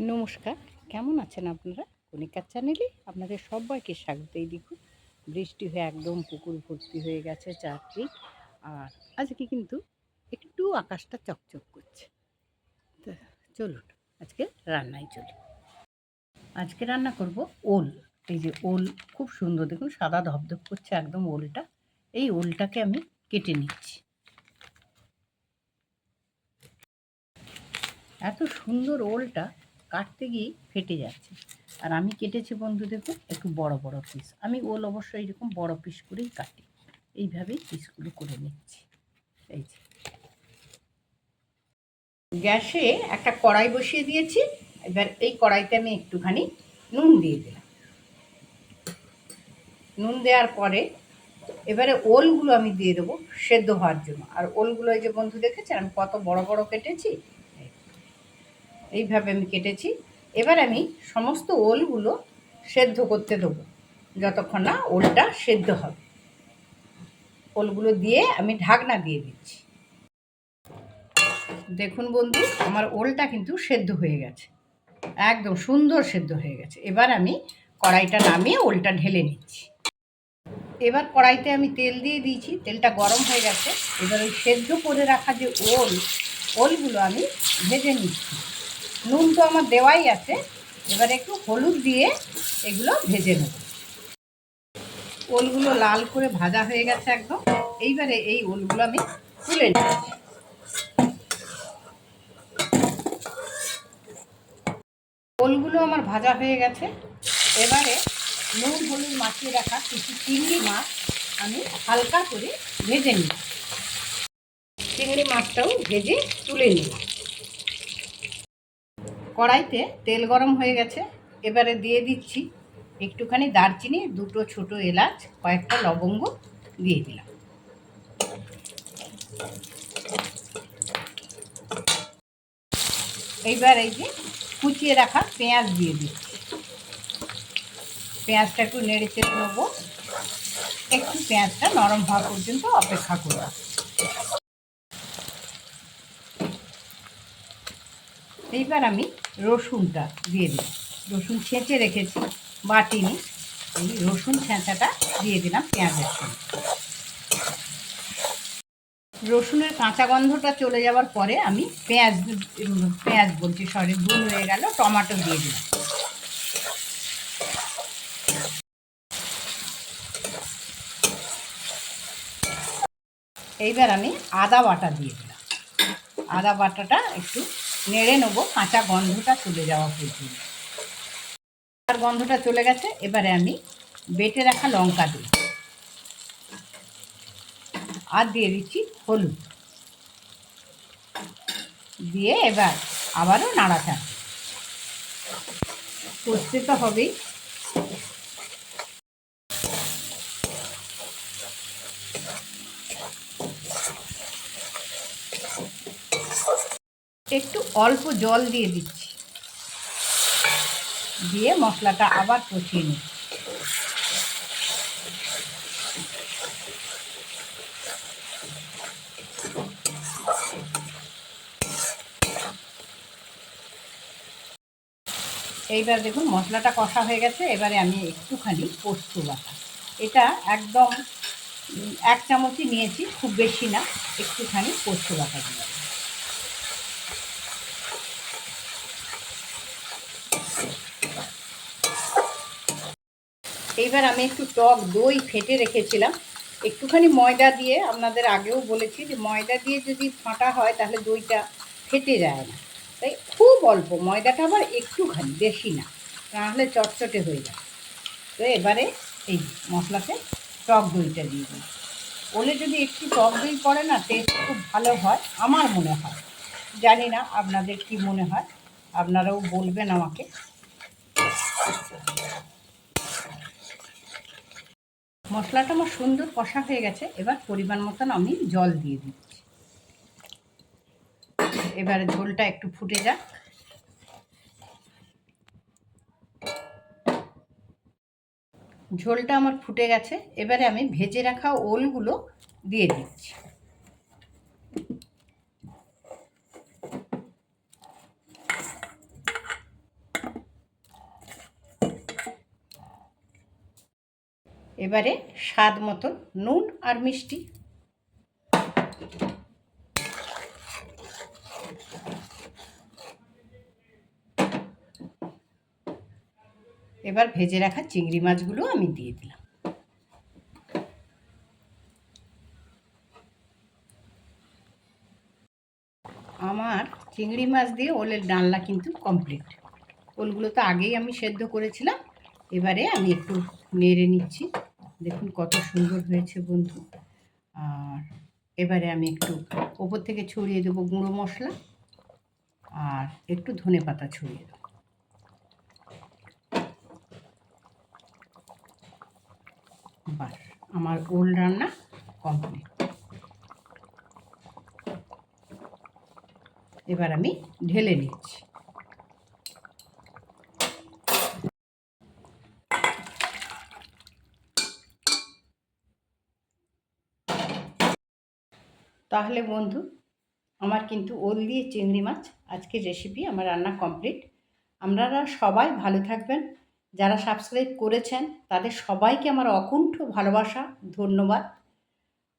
নমস্কার, কেমন আছেন আপনারা? কণিকার চ্যানেলে আপনাদের সবাইকে স্বাগত। এই দেখুন, বৃষ্টি হয়ে একদম পুকুর ভর্তি হয়ে গেছে চারদিক। আর আজকে কিন্তু একটু আকাশটা চকচক করছে। তো চলুন আজকে রান্নায় চলি। আজকে রান্না করব ওল। এই যে ওল, খুব সুন্দর, দেখুন সাদা ধপধপ করছে একদম ওলটা। এই ওলটাকে আমি কেটে নিচ্ছি। এত সুন্দর ওলটা কাটতে গিয়ে ফেটে যাচ্ছে। আর আমি কেটেছি বন্ধু, দেখুন একটু বড় বড় পিস। আমি ওল অবশ্যই এরকম বড় পিস করেই কাটি। এইভাবেই পিসগুলো করে নিচ্ছি। এই যে গ্যাসে একটা কড়াই বসিয়ে দিয়েছি। এবার এই কড়াইতে আমি একটুখানি নুন দিয়ে দিলাম। নুন দেওয়ার পরে এবারে ওলগুলো আমি দিয়ে দেবো সেদ্ধ হওয়ার জন্য। আর ওলগুলো এই যে বন্ধু দেখেছেন আমি কত বড় বড় কেটেছি, এইভাবে আমি কেটেছি। এবার আমি সমস্ত ওলগুলো সেদ্ধ করতে দেবো যতক্ষণ না ওলটা সেদ্ধ হবে। ওলগুলো দিয়ে আমি ঢাকনা দিয়ে দিচ্ছি। দেখুন বন্ধু, আমার ওলটা কিন্তু সেদ্ধ হয়ে গেছে, একদম সুন্দর সেদ্ধ হয়ে গেছে। এবার আমি কড়াইটা নামিয়ে ওলটা ঢেলে নিচ্ছি। এবার কড়াইতে আমি তেল দিয়ে দিয়েছি, তেলটা গরম হয়ে গেছে। এবার ওই সেদ্ধ করে রাখা যে ওলগুলো আমি ভেজে নিচ্ছি। নুন তো আমার দেওয়াই আছে, এবার একটু হলুদ দিয়ে এগুলো ভেজে নেব। ওলগুলো লাল করে ভাজা হয়ে গেছে একদম। এইবারে এই ওলগুলো আমি তুলে নিচ্ছি। ওলগুলো আমার ভাজা হয়ে গেছে। এবারে নুন হলুদ মাখিয়ে রাখা কিছু চিংড়ি মাছ আমি হালকা করে ভেজে নিই। চিংড়ি মাছটাও ভেজে তুলে নিই। কড়াইতে তেল গরম হয়ে গেছে। এবারে দিয়ে দিচ্ছি একটুখানি দারচিনি, দুটো ছোট এলাচ, কয়েকটা লবঙ্গ দিয়ে দিলাম। এইবার এই যে কুচিয়ে রাখা পেঁয়াজ দিয়ে দিচ্ছি। পেঁয়াজটা একটু নেড়ে চেড়ে নেবো, একটু পেঁয়াজটা নরম হওয়া পর্যন্ত অপেক্ষা করব। এইবার আমি রসুনটা দিয়ে দিই। রসুন ছেঁচে রেখেছি, বাটিনি। এই রসুন ছেঁচাটা দিয়ে দিলাম পেঁয়াজের সঙ্গে। রসুনের কাঁচা গন্ধটা চলে যাওয়ার পরে আমি পেঁয়াজ বলছি, সরি ভুল হয়ে গেল, টমেটো দিয়ে দিলাম। এইবার আমি আদা বাটা দিয়ে দিলাম। আদা বাটাটা একটু নেড়ে নেবো, কাঁচা গন্ধটা চলে যাওয়া পর্যন্ত। আর গন্ধটা চলে গেছে। এবারে আমি বেটে রাখা লঙ্কা দিই, আর দিয়ে দিচ্ছি হলুদ দিয়ে এবার আবারও নাড়াচাড়া। কষতে তো হবেই। একটু অল্প জল দিয়ে দিচ্ছি, দিয়ে মশলাটা আবার কষিয়ে নিই। এইবার দেখুন মশলাটা কষা হয়ে গেছে। এবারে আমি একটুখানি পোস্ত বাটা, এটা একদম 1 চামচই নিয়েছি, খুব বেশি না, একটুখানি পোস্ত বাটা দিলাম। এইবার আমি একটু টক দই ফেটে রেখেছিলাম, একটুখানি ময়দা দিয়ে, আপনাদের আগেও বলেছি যে ময়দা দিয়ে যদি ফাটা হয় তাহলে দইটা ফেটে যায় না। তাই খুব অল্প ময়দাটা, আবার একটুখানি, বেশি না, নাহলে চটচটে হয়ে যায়। তো এবারে এই মশলাতে টক দইটা দিয়ে দিই। ওলে যদি একটু টক দই পড়ে না, টেস্ট খুব ভালো হয় আমার মনে হয়। জানি না আপনাদের কি মনে হয়, আপনারাও বলবেন আমাকে। মশলাটা আমার সুন্দর কষা হয়ে গেছে। এবার পরিমাণ মতন আমি জল দিয়ে দিচ্ছি। এবারে ঝোলটা একটু ফুটে যাক। ঝোলটা আমার ফুটে গেছে। এবারে আমি ভেজে রাখা ওলগুলো দিয়ে দিচ্ছি। এবারে স্বাদ মতন নুন আর মিষ্টি। এবার ভেজে রাখা চিংড়ি মাছগুলো আমি দিয়ে দিলাম। আমার চিংড়ি মাছ দিয়ে ওলের ডালনা কিন্তু কমপ্লিট। ওলগুলো তো আগেই আমি সেদ্ধ করেছিলাম। এবারে আমি একটু নেড়ে নিচ্ছি। দেখুন কত সুন্দর হয়েছে বন্ধু। আর এবারে আমি একটু ওপর থেকে ছড়িয়ে দেবো গুঁড়ো মশলা আর একটু ধনে পাতা ছড়িয়ে দেবো। বাস, আমার ওল রান্না কমপ্লিট। এবার আমি ঢেলে নিচ্ছি। তাহলে বন্ধু, আমার কিন্তু ওল দিয়ে চিংড়ি মাছ আজকের রেসিপি আমার রান্না কমপ্লিট। আপনারা সবাই ভালো থাকবেন। যারা সাবস্ক্রাইব করেছেন তাদের সবাইকে আমার অকুণ্ঠ ভালোবাসা, ধন্যবাদ।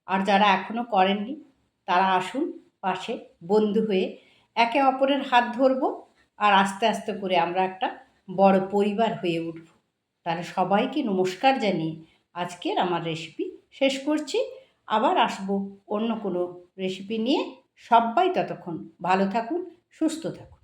আর যারা এখনও করেননি তারা আসুন পাশে, বন্ধু হয়ে একে অপরের হাত ধরবো আর আস্তে আস্তে করে আমরা একটা বড় পরিবার হয়ে উঠব। তাহলে সবাইকে নমস্কার জানিয়ে আজকের আমার রেসিপি শেষ করছি। আবার আসবো অন্য কোনো রেসিপি নিয়ে। সবাই ততক্ষণ ভালো থাকুন, সুস্থ থাকুন।